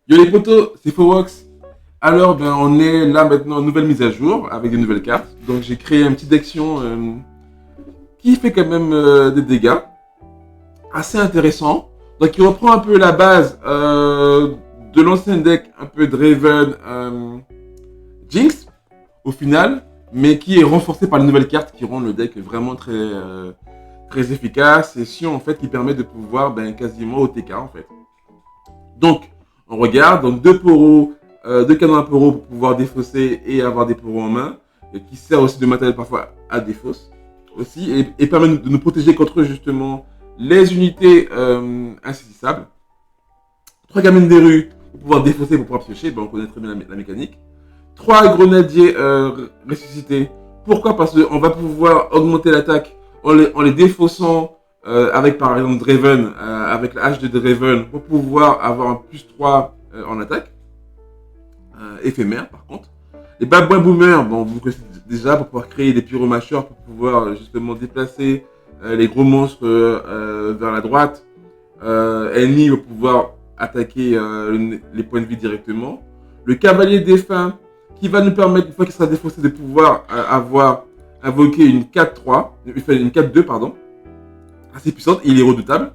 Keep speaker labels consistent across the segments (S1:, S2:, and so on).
S1: Yo les potos, c'est Fowox. Alors, ben, on est là maintenant, nouvelle mise à jour avec des nouvelles cartes. Donc, j'ai créé un petit decktion qui fait quand même des dégâts assez intéressants. Donc, il reprend un peu la base de l'ancien deck, un peu Draven Jinx au final, mais qui est renforcé par les nouvelles cartes qui rendent le deck vraiment très efficace et Sion en fait qui permet de pouvoir ben, quasiment OTK en fait. Donc, on regarde, donc deux poros, deux canons à poros pour pouvoir défausser et avoir des poros en main, et qui sert aussi de matériel parfois à défausse aussi, et permet de nous protéger contre justement les unités insaisissables. Trois gamines des rues pour pouvoir défausser, pour pouvoir piocher, ben on connaît très bien la mécanique. Trois grenadiers ressuscités. Pourquoi? Parce qu'on va pouvoir augmenter l'attaque en les défaussant avec par exemple Draven, avec la hache de Draven, pour pouvoir avoir un plus 3 en attaque, éphémère par contre. Les babouins boomers, bon, vous connaissez déjà, pour pouvoir créer des pyromacheurs, pour pouvoir justement déplacer les gros monstres vers la droite. Enemy va pouvoir attaquer les points de vie directement. Le cavalier défunt qui va nous permettre, une fois qu'il sera défaussé, de pouvoir avoir invoqué une 4-3, une 4-2, pardon, assez puissante, il est redoutable.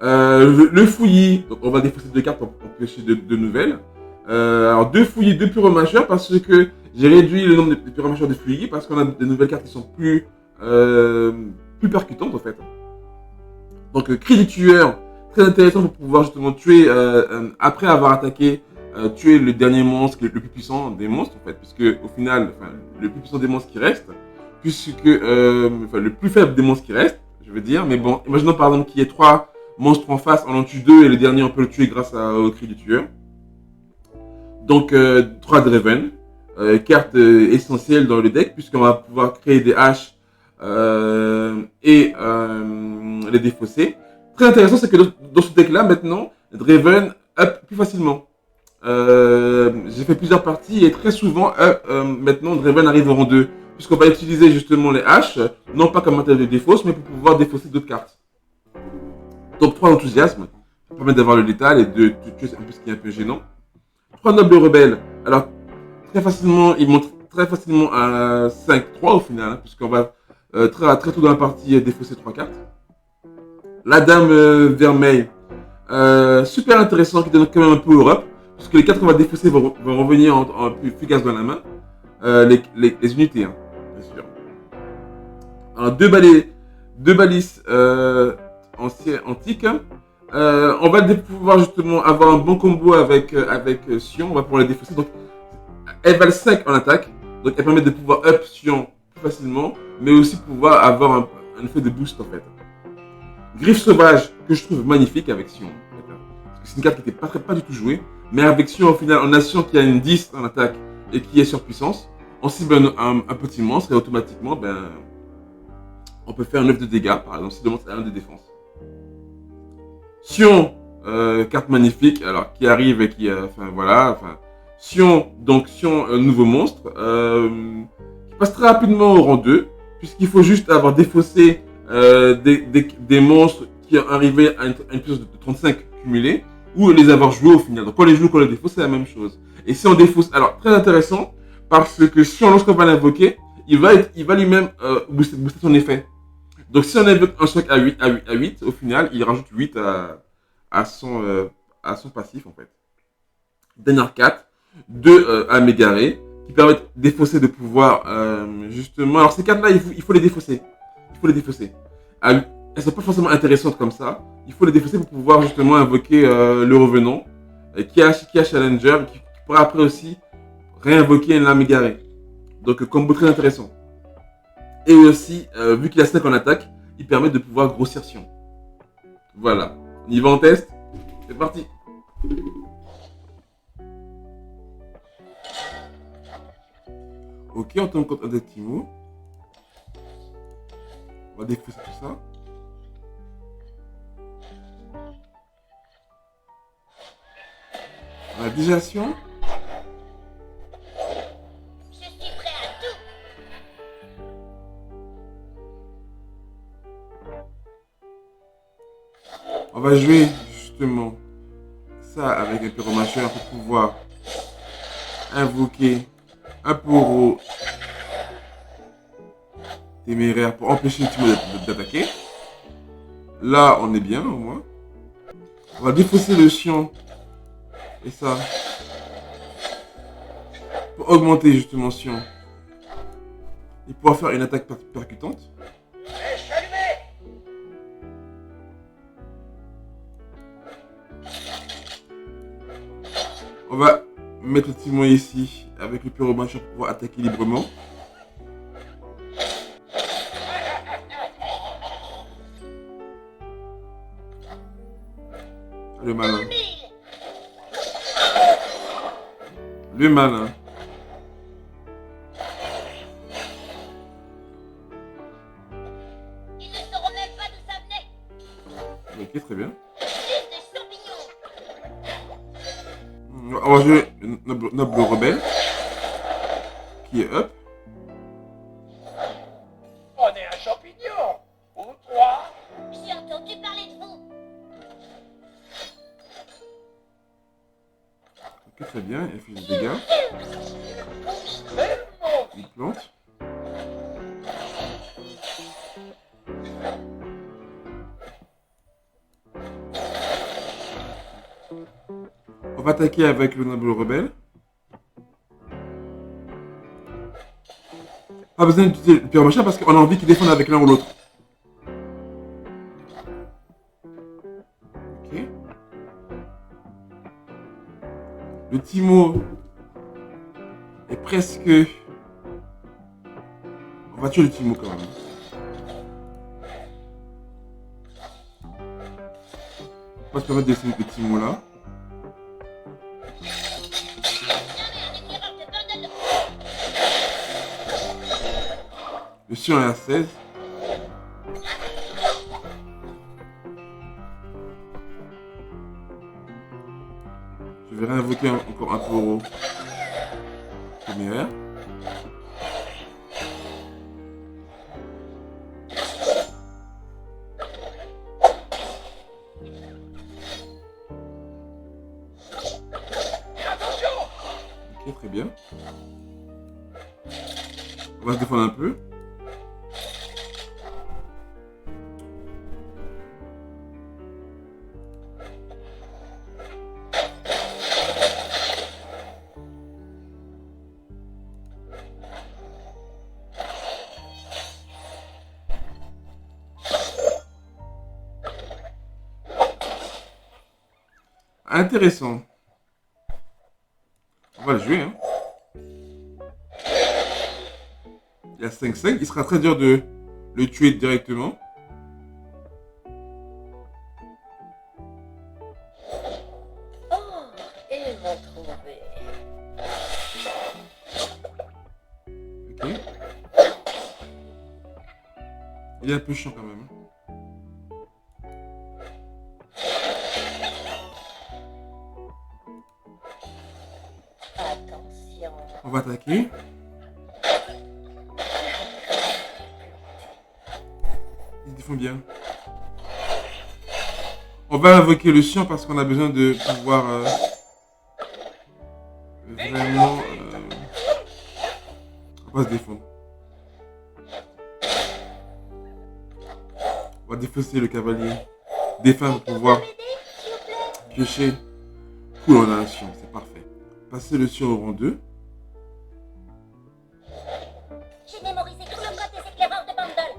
S1: Le fouillis, donc on va défausser deux cartes pour piocher de nouvelles. Alors deux fouillis, deux pyromacheurs, parce que j'ai réduit le nombre de pyromacheurs de fouillis, parce qu'on a des nouvelles cartes qui sont plus percutantes en fait. Donc cri du tueur, très intéressant pour pouvoir justement tuer, après avoir attaqué, tuer le dernier monstre, le plus puissant des monstres en fait, puisque au final, enfin, le plus puissant des monstres qui reste, puisque, enfin, le plus faible des monstres qui reste, je veux dire, mais bon, imaginons par exemple qu'il y ait trois monstres en face, on en tue deux et le dernier on peut le tuer grâce au cri du tueur. Donc 3 Draven, carte essentielle dans le deck, puisqu'on va pouvoir créer des haches et les défausser. Très intéressant, c'est que dans ce deck-là, maintenant, Draven up plus facilement. J'ai fait plusieurs parties et très souvent, maintenant, Draven arrive au rang 2. Puisqu'on va utiliser justement les haches, non pas comme matériel de défausse, mais pour pouvoir défausser d'autres cartes. Donc 3 enthousiasmes, ça permet d'avoir le létal et de tuer un peu ce qui est un peu gênant. 3 nobles rebelles. Alors, très facilement, ils montent très facilement à 5-3 au final, hein, puisqu'on va très tôt dans la partie défausser 3 cartes. La dame vermeille, super intéressant, qui donne quand même un peu Europe, puisque les cartes qu'on va défausser vont revenir en plus fugace dans la main. Les unités, hein, bien sûr. Alors, deux balises antiques. On va pouvoir justement avoir un bon combo avec Sion, on va pouvoir les défausser. Donc, elles valent 5 en attaque, donc elles permettent de pouvoir up Sion plus facilement, mais aussi pouvoir avoir un effet de boost en fait. Griffe sauvage, que je trouve magnifique avec Sion. En fait, hein. Parce que c'est une carte qui n'était pas du tout jouée, mais avec Sion, au final, on a Sion qui a une 10 en attaque et qui est sur puissance. On cible un petit monstre et automatiquement, ben, on peut faire 9 de dégâts, par exemple, si le monstre a 1 de défense. Sion, carte magnifique, alors qui arrive et qui, enfin voilà, enfin Sion, donc Sion, nouveau monstre, qui passe très rapidement au rang 2, puisqu'il faut juste avoir défaussé des monstres qui arrivaient à une puissance de 35 cumulée, ou les avoir joués au final. Donc quand on les joue, quand on les défausse, c'est la même chose. Et si on défausse, alors très intéressant, parce que Sion, lorsqu'on va l'invoquer, il va lui-même booster son effet. Donc si on invoque un choc à 8, au final, il rajoute 8 à son passif en fait. Dernière 4, 2 à m'égarer, qui permettent défausser de pouvoir justement. Alors ces cartes-là, il faut les défausser. Il faut les défausser. Elles ne sont pas forcément intéressantes comme ça. Il faut les défausser pour pouvoir justement invoquer le revenant, qui a Challenger, qui pourra après aussi réinvoquer une lame égarée. Donc combo très intéressant. Et aussi, vu qu'il a 5 en attaque, il permet de pouvoir grossir Sion. Voilà. On y va en test. C'est parti. Ok, on tombe contre un deck Timo. On va défausser tout ça. On a déjà Sion. On va jouer justement ça avec un pyromacheur pour pouvoir invoquer un poro téméraire pour empêcher le Timo d'attaquer. Là, on est bien au moins. On va défausser le Sion. Et ça. Pour augmenter justement Sion. Et pouvoir faire une attaque percutante. On va mettre le Timo ici avec le pyromacheur pour pouvoir attaquer librement. Le malin. Le malin.
S2: Ils ne sauront même pas d'où ça venait.
S1: Ok, très bien.
S2: Des champignons.
S1: On va jouer Noble Rebelle. Qui est up.
S3: On est un champignon. Ou trois.
S2: J'ai entendu parler de vous.
S1: Ok, très bien. Il fait des dégâts. Il plante. On va attaquer avec le Noble Rebelle. Pas besoin d'utiliser le pyromacheur parce qu'on a envie qu'ils défendent avec l'un ou l'autre. Ok. Le Timo est presque... On va tuer le Timo quand même. On va se permettre de laisser le Timo là. Le Sion est à 16. Je vais réinvoquer encore un poro téméraire. Ok, très bien. On va se défendre un peu. Intéressant. On va le jouer. Hein. Il y a 5-5. Il sera très dur de le tuer directement.
S2: Oh, ils m'ont trouvé.
S1: Ok. Il est un peu chiant quand même.
S2: Attention.
S1: On va attaquer. Ils se défendent bien. On va invoquer le Sion parce qu'on a besoin de pouvoir vraiment... on va se défendre. On va défausser le cavalier. Défendre pour pouvoir piocher. Cool, on a un Sion, c'est parfait. Passer le Sion au rang 2.
S2: J'ai mémorisé tout le code des éclaireurs de Bandol.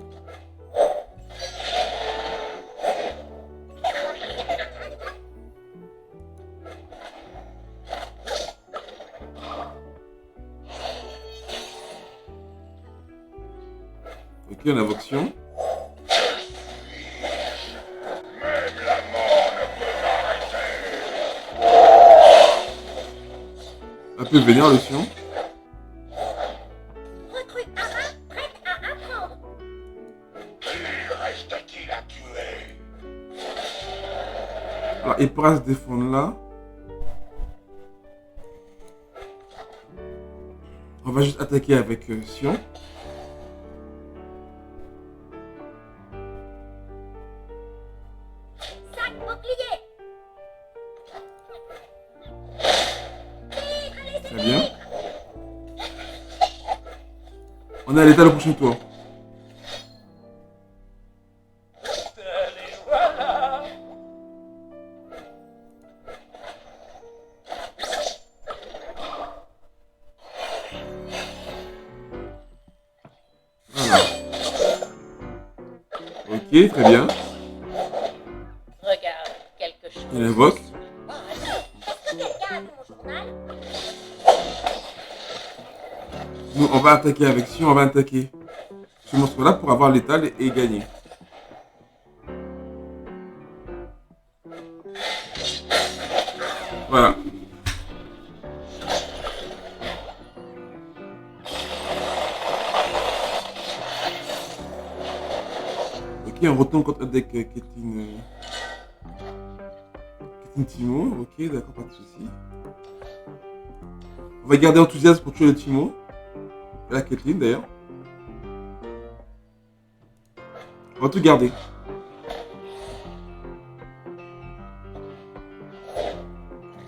S1: Ok, on invoque Sion. Un peu vénère le Sion.
S2: Recrue A1 prête à apprendre.
S3: Reste-t-il à tuer?
S1: Alors, il pourra se défendre là. On va juste attaquer avec Sion.
S2: Sac bouclier.
S1: On est à l'état le prochain tour.
S3: Allez, voilà.
S1: Voilà. Ok, très bien.
S2: Regarde, quelque chose.
S1: Il invoque.
S2: Est-ce que quelqu'un a vu mon journal?
S1: Nous, on va attaquer avec si on va attaquer ce monstre-là pour avoir l'étal et gagner. Voilà. Ok, on retourne contre un deck Ketin Timo. Ok, d'accord, pas de soucis. On va garder enthousiasme pour tuer le Timo. Et la Ketlin d'ailleurs. On va tout garder.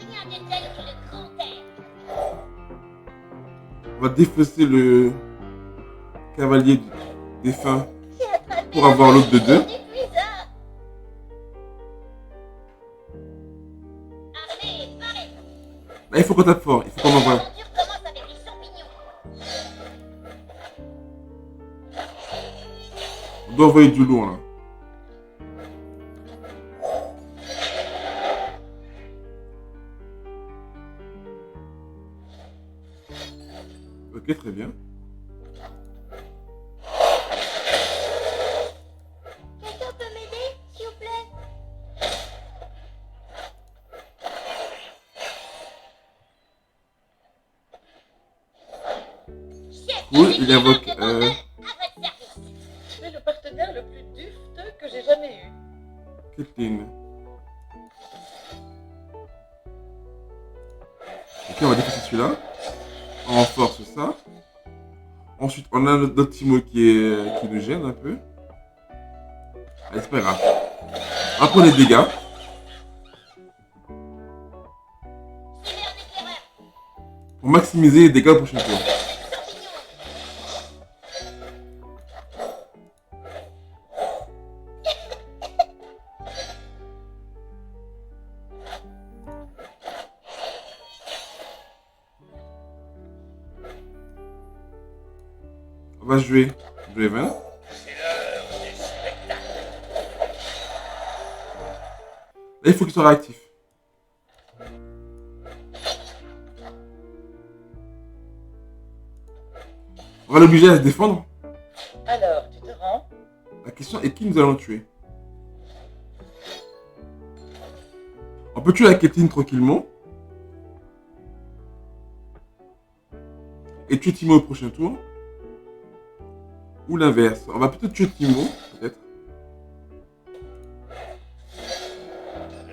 S2: Rien n'est tel que le grand air.
S1: On va défausser le cavalier du défunt
S2: J'ai attrapé
S1: pour avoir l'autre de deux.
S2: épuisant. Armée, parée.
S1: Là, il faut qu'on tape fort. Il faut qu'on envoie.
S2: L'aventure commence avec les champignons.
S1: On doit envoyer du lourd là. Ok, très bien.
S2: Quelqu'un peut m'aider, s'il vous plaît? Chef,
S1: Cool,
S2: les
S1: il invoque,
S2: éclaireurs de Bandol, à votre service.
S4: Tu es le partenaire le plus dufteux que j'ai jamais eu.
S1: Ketlin. Ok, on va défausser celui-là. On renforce ça. Ensuite, on a notre Timo qui nous gêne un peu. Allez, c'est pas grave. On va prendre les dégâts.
S2: Cyber d'éclaireur.
S1: Pour maximiser les dégâts au prochain tour.
S2: Champignons.
S1: On va jouer Draven.
S3: C'est l'heure des spectacles.
S1: Là, il faut qu'il soit réactif. On va l'obliger à se défendre.
S4: Alors, tu te rends?
S1: La question est qui nous allons tuer. On peut tuer la Ketlin tranquillement. Et tuer Timo au prochain tour. Ou l'inverse. On va peut-être tuer Timo, peut-être.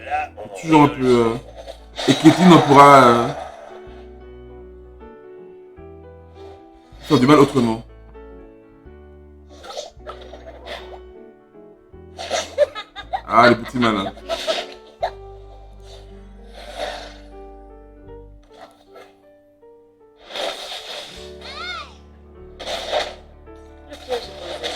S3: Là, on
S1: Toujours un peu... Et Ketlin, on pourra... faire du mal autrement. Ah, les petits malins.
S4: Le piège est posé.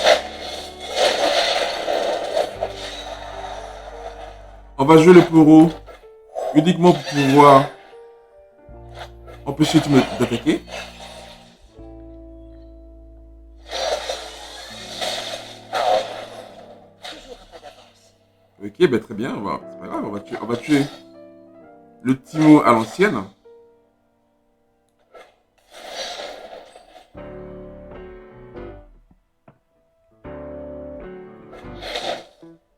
S1: On va jouer le Poro uniquement pour pouvoir empêcher Timo d'attaquer.
S4: Toujours un pas d'avance.
S1: Ok, bah très bien, c'est pas grave, on va tuer le Timo à l'ancienne.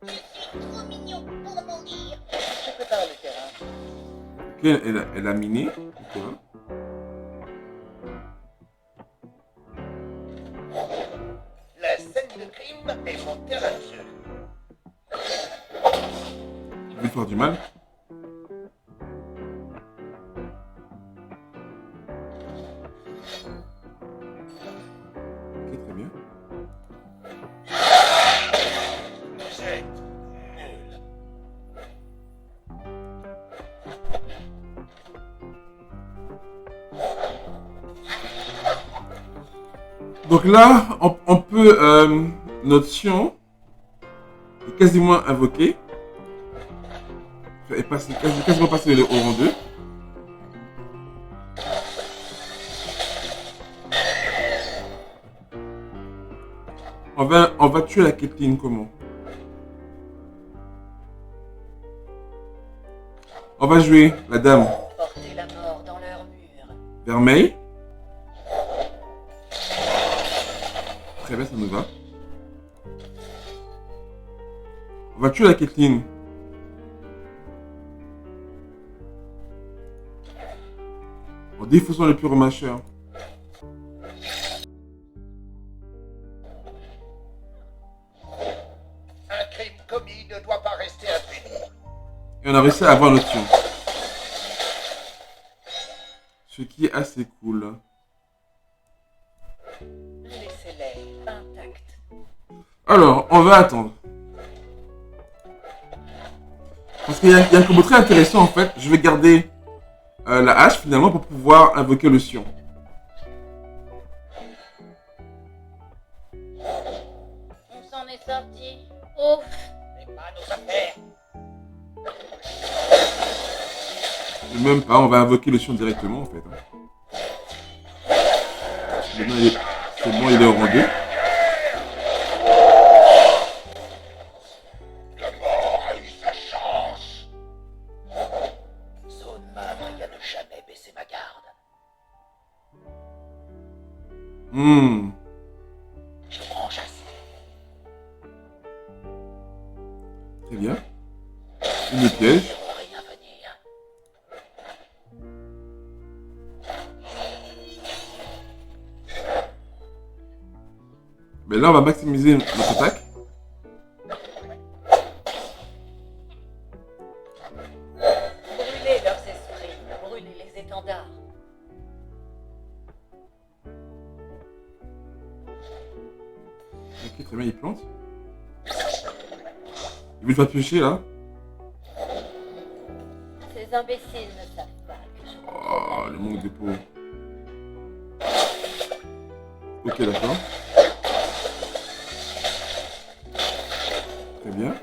S2: Je suis trop mignon pour mourir.
S4: Je prépare le terrain.
S1: Ok, elle a miné. Ok, hein.
S3: La scène de crime est mon terrain de jeu.
S1: Je vais faire du mal. Ok, très bien.
S3: Vous êtes nul.
S1: Donc là, on peut... notre Sion est quasiment invoqué. Est quasiment passé au rang 2. On va tuer la Caitlyn comment? On va jouer la dame
S4: Porter la mort dans leur mur.
S1: vermeille. Très bien, ça nous va. On va tuer la Caitlyn. En défaussant le pyromacheur.
S3: Un crime commis ne doit pas rester impuni.
S1: Et on a réussi à avoir notre Sion. Ce qui est assez cool.
S4: Laissez-les intacts.
S1: Alors, on va attendre. Parce qu'il y a un combo très intéressant en fait. Je vais garder la hache finalement pour pouvoir invoquer le Sion.
S2: On s'en est sorti. Ouf.
S3: C'est pas nos affaires.
S1: Ou même pas, on va invoquer le Sion directement en fait. C'est bon, il est au rang 2.
S3: Le mort a eu sa chance. Zone Mavri a ne jamais baissé ma garde. Je branche assez.
S1: Très bien. Une piège.
S3: Je vois rien venir.
S1: Mais là, on va maximiser notre attaque.
S4: Brûlez leurs esprits. Brûlez les étendards.
S1: Ok, très bien, il plante. Il veut le faire piocher là.
S2: Ces imbéciles ne savent pas que je...
S1: Oh, le manque de peau. Ok, d'accord. Très bien.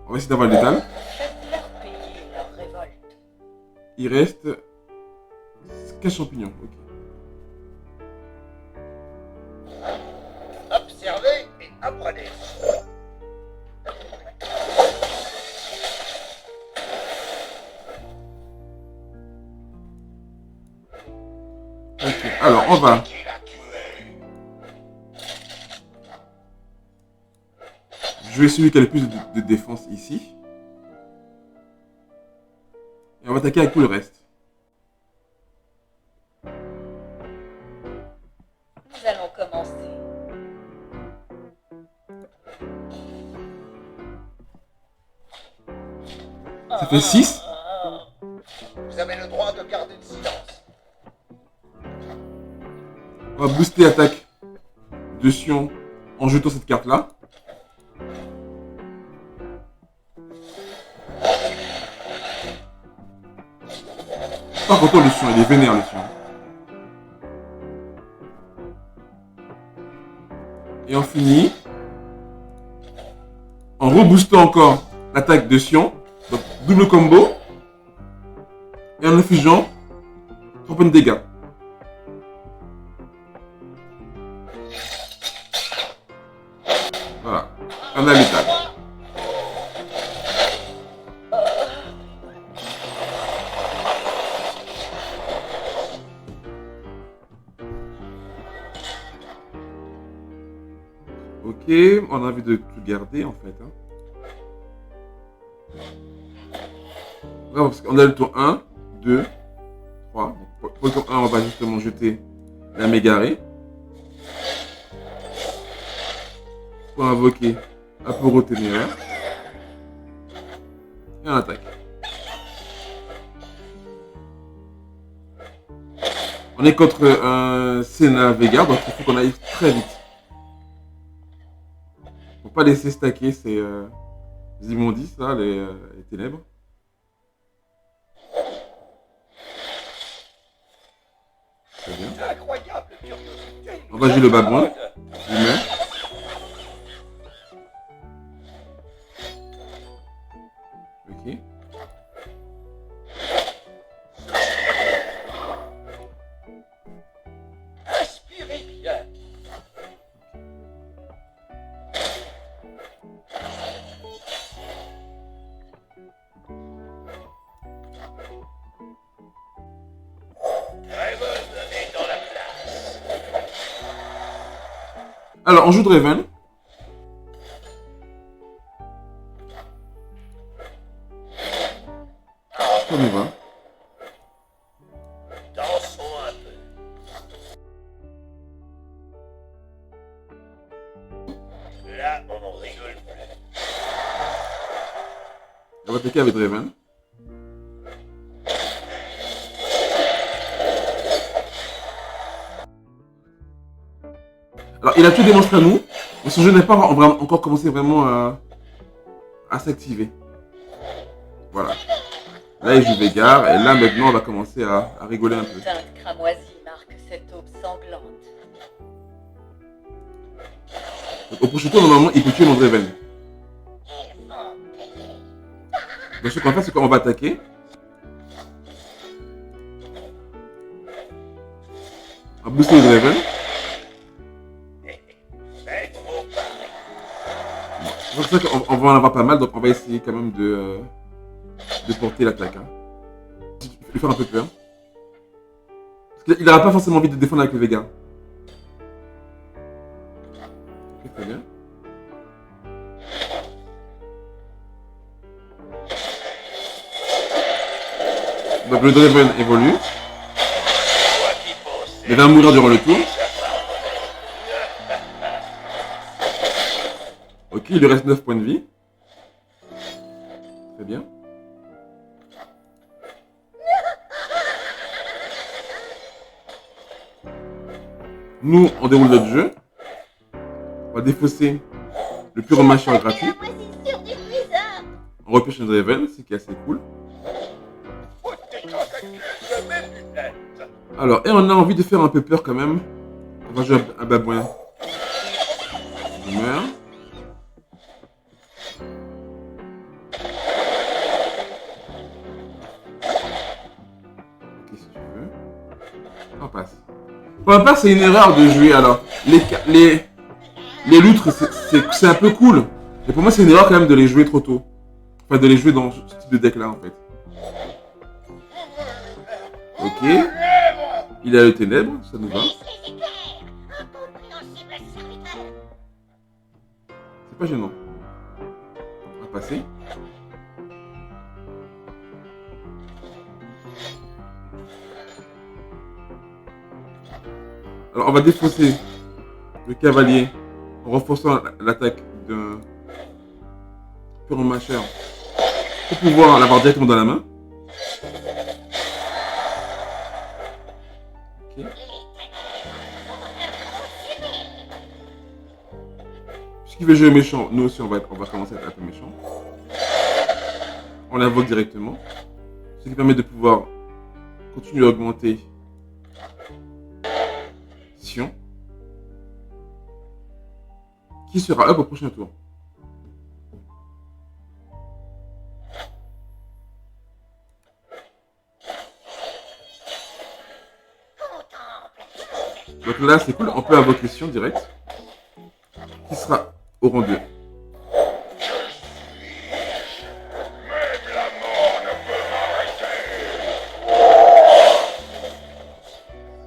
S1: On va essayer d'avoir le létal.
S4: Faites-leur payer leur révolte.
S1: Il reste 15 champignons. Ok.
S3: Observez et apprenez.
S1: Ok, alors on va.
S3: Qui l'a tué?
S1: Je vais celui qui a le plus de défense ici. Et on va attaquer avec tout le reste.
S4: Nous allons commencer.
S1: Ça fait 6.
S3: Vous avez le droit de garder le silence.
S1: On va booster l'attaque de Sion en jetant cette carte là. Par contre, le Sion, il est vénère le Sion. Et on finit en reboostant encore l'attaque de Sion. Donc double combo. Et en infligeant 3 points de dégâts. Voilà. On a l'état. Ok, on a envie de tout garder en fait. Ouais, parce qu'on a le tour 1, 2, 3. Pour le tour 1, on va justement jeter la mégarée. Pour invoquer Aporo Téméraire. Et on attaque. On est contre un Senna Vega, donc il faut qu'on aille très vite. Faut pas laisser stacker ces immondices là, les ténèbres. On va jouer le babouin. Je mets. Ok.
S3: Inspirez bien. Draven est dans la place.
S1: Alors, on joue Draven. Ça me va.
S3: Dansons un peu. Là, on rigole plus.
S1: On va attaquer avec Draven. Alors, il a tué des monstres à nous, mais son jeu n'a pas encore commencé vraiment à s'activer. Voilà. Là, il joue Veigar, et là, maintenant, on va commencer à rigoler un peu.
S4: Une teinte cramoisie marque cette aube sanglante.
S1: Donc, au prochain tour, normalement, il peut tuer mon Draven. Donc, ce qu'on va faire, c'est qu'on va attaquer. On va booster le Draven.
S3: Faites vos paris.
S1: C'est pour ça qu'on va en avoir pas mal, donc on va essayer quand même de porter l'attaque. Hein. Lui faire un peu peur. Parce qu'il n'aura pas forcément envie de défendre avec le Veigar. Ok, très bien. Donc le Draven évolue.
S3: Moi qui pensais.
S1: Il va mourir durant le tour. Ok, il lui reste 9 points de vie. Très bien. Nous, on déroule notre jeu. On va défausser le Pyromacheur gratuit.
S2: La moisissure du freezer.
S1: On repêche un Draven, ce qui est assez cool.
S3: Oh, t'es tentacules de mes lunettes.
S1: Alors, et on a envie de faire un peu peur quand même. On va jouer un babouin. Je meurs. Ok, si tu veux. On passe. On passe, c'est une erreur de jouer alors. Les loutres, c'est un peu cool. Mais pour moi, c'est une erreur quand même de les jouer trop tôt. Enfin, de les jouer dans ce type de deck là en fait. Ok. Il a le ténèbre, ça nous va.
S2: Police les éclairs. Incompréhensible serviteur.
S1: C'est pas gênant. On va passer. Alors on va défausser le cavalier en renforçant l'attaque d'un Pyromacheur pour pouvoir l'avoir directement dans la main. Ok. Puisqu'il veut jouer méchant, nous aussi on va commencer à être un peu méchant. On l'invoque directement. Ce qui permet de pouvoir continuer à augmenter Sion. Qui sera up au prochain tour. Donc là c'est cool, on peut invoquer Sion direct. Qui sera au rang 2.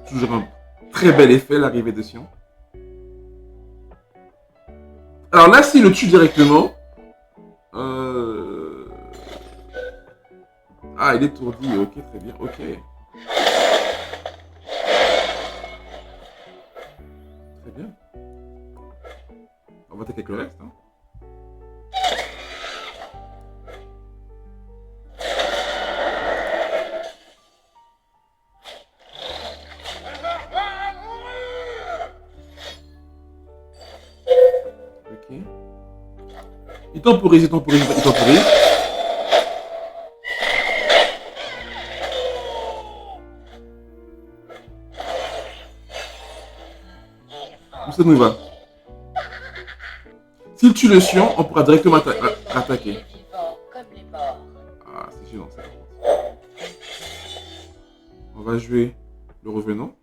S1: Toujours un très bel effet l'arrivée de Sion. Alors là, s'il le tue directement. Ah, il est étourdi. Ok, très bien. Ok. Très bien. On va attaquer avec le reste. Hein. Ok. Il temporise, il temporise, il temporise. nous va. S'il tue le Sion, on pourra directement attaquer.
S4: Les vivants comme les morts.
S1: Ah, c'est gênant ça. On va jouer le revenant.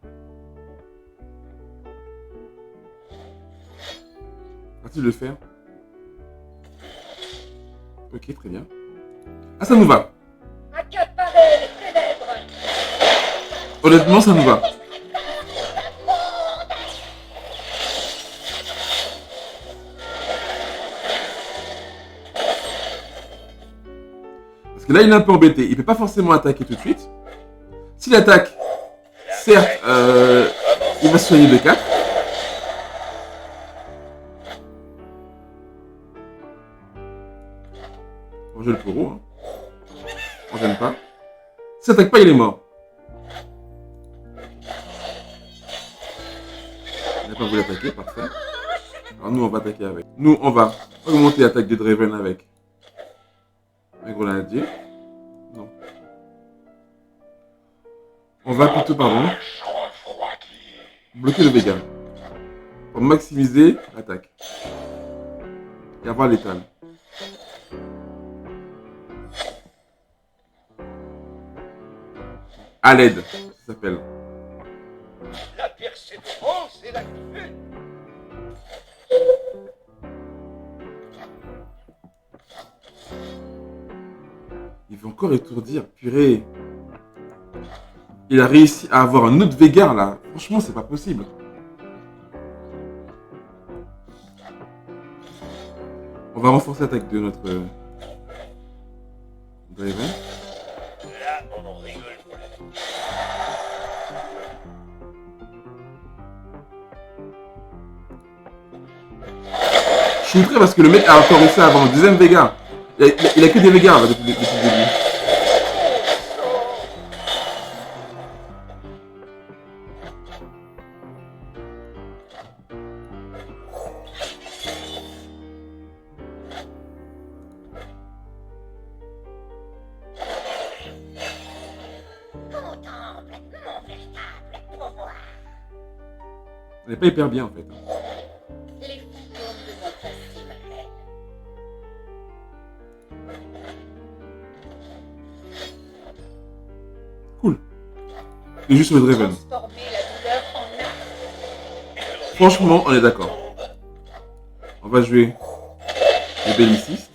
S1: Va-t-il le faire? Ok, très bien. Ah, ça nous va.
S2: Accaparer les ténèbres.
S1: Honnêtement, ça nous va. Parce que là, il est un peu embêté. Il peut pas forcément attaquer tout de suite. S'il attaque, certes, il va se soigner de 4. On va jouer le taureau. Hein. On gêne pas. S'il attaque pas, il est mort. Il n'a pas voulu attaquer, parfait. Alors nous, on va attaquer avec. Nous, on va augmenter l'attaque de Draven avec un grenadier. Non. On va plutôt, pardon, bloquer le Vega pour maximiser l'attaque et avoir l'étal. À l'aide, ça s'appelle.
S3: La persévérance et la vue.
S1: Il veut encore étourdir, purée. Il a réussi à avoir un autre Veigar là. Franchement, c'est pas possible. On va renforcer l'attaque de notre Draven.
S3: Là, on rigole plus.
S1: Je suis outré parce que le mec a encore réussi à avoir un deuxième Veigar. Il a que des Veigars là, depuis le début.
S2: Contemple mon véritable pouvoir.
S1: On n'est pas hyper bien en fait.
S4: Les fantômes de mon passé m'appellent.
S1: Cool. C'est juste le Draven.
S4: Transformer la douleur en art.
S1: Franchement, on est d'accord. On va jouer les bellicistes.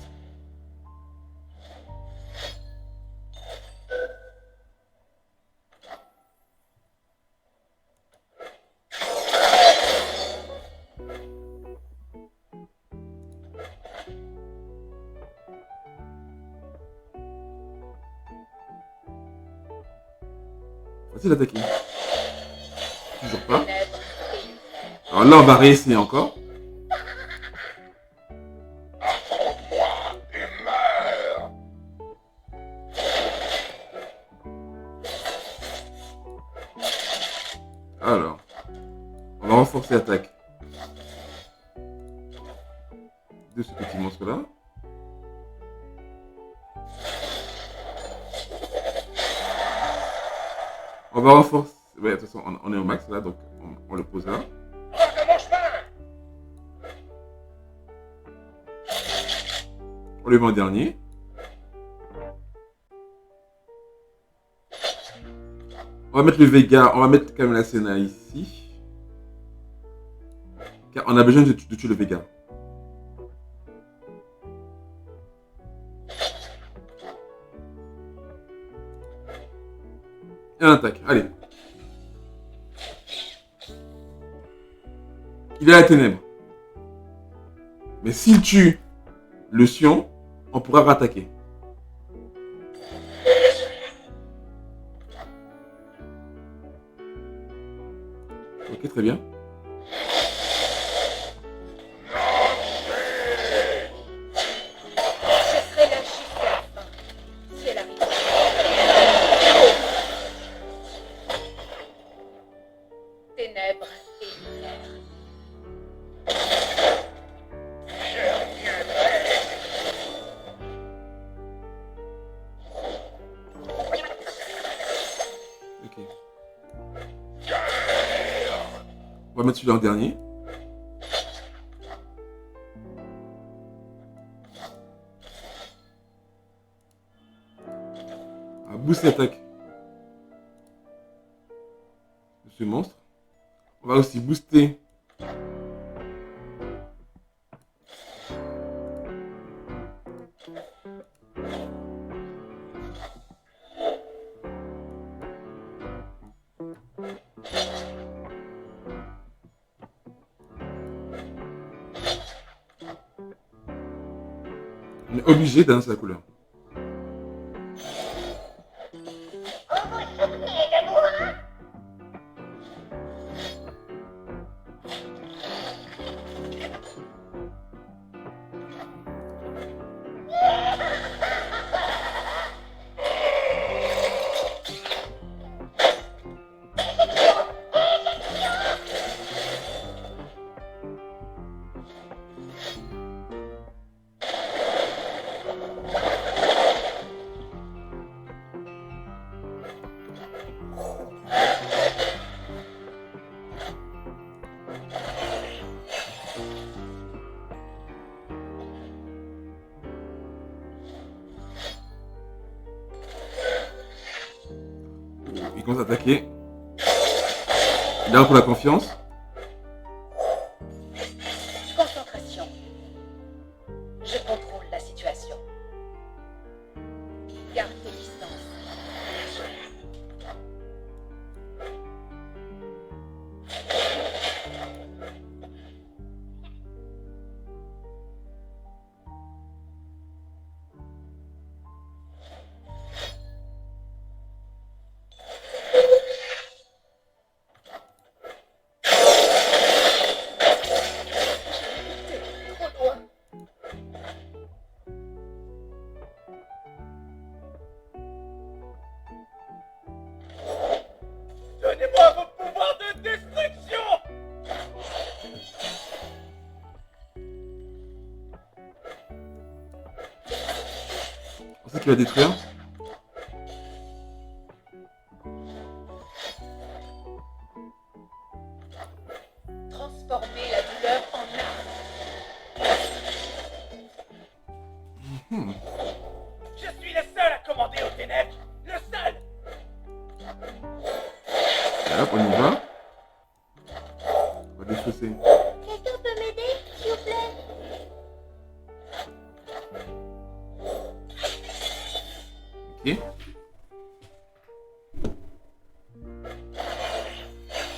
S1: Facile d'attaquer. Toujours pas.
S4: Ténèbres et lumière.
S1: Alors là, on va réessayer encore. Alors, on va renforcer l'attaque de ce petit monstre-là. On va renforcer... Ouais, de toute façon, on est au max là, donc on le pose là.
S3: Hors de mon chemin.
S1: On le met en dernier. On va mettre le Veigar, on va mettre quand même la Senna ici. Car on a besoin de tuer le Veigar. Et on attaque, allez. Il est à la ténèbre. Mais s'il tue le Sion, on pourra rattaquer. Ok, très bien.
S4: Je serai là jusqu'à la fin. Si elle arrive. Ténèbres et lumière.
S1: Ok. On va mettre celui-là en dernier. va booster l'attaque de ce monstre. On va aussi booster on est obligé d'annoncer la couleur.
S2: Vous vous souvenez de moi?
S1: Il commence à attaquer. Il a repris la confiance.
S4: Concentration. Je contrôle la situation. Garde tes distances. Trop loin.
S3: Donnez-moi vos pouvoirs de destruction!
S1: On sait qu'il va détruire.
S4: Transformer la douleur en arme.
S3: Je suis le seul à commander aux ténèbres! Le seul!
S1: Et hop, on y va. On va défausser.
S2: Quelqu'un peut m'aider, s'il vous plaît?
S1: Ok.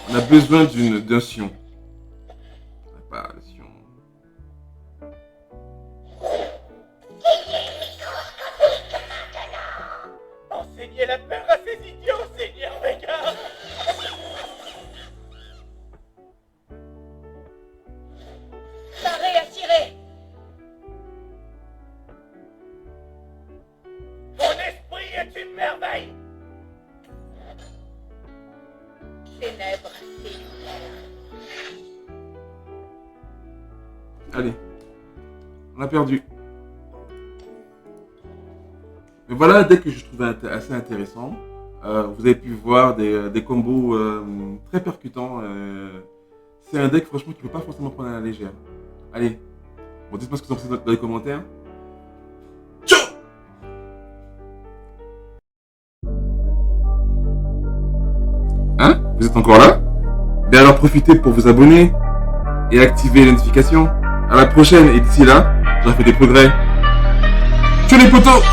S1: On a besoin d'un sion. Pas le sion.
S3: Enseignez la peur à ces idiots, Seigneur Vega!
S4: Parez à tirer.
S3: Mon esprit est une merveille!
S4: Ténèbres et lumière.
S1: Allez. On a perdu. Mais voilà un deck que je trouvais assez intéressant. Vous avez pu voir des combos très percutants. C'est un deck franchement qui ne peut pas forcément prendre à la légère. Allez. Bon, dites-moi ce que vous en pensez dans les commentaires. Ciao! Hein? Vous êtes encore là? Bien alors profitez pour vous abonner et activer les notifications. À la prochaine et d'ici là, j'aurai fait des progrès. Ciao les potos!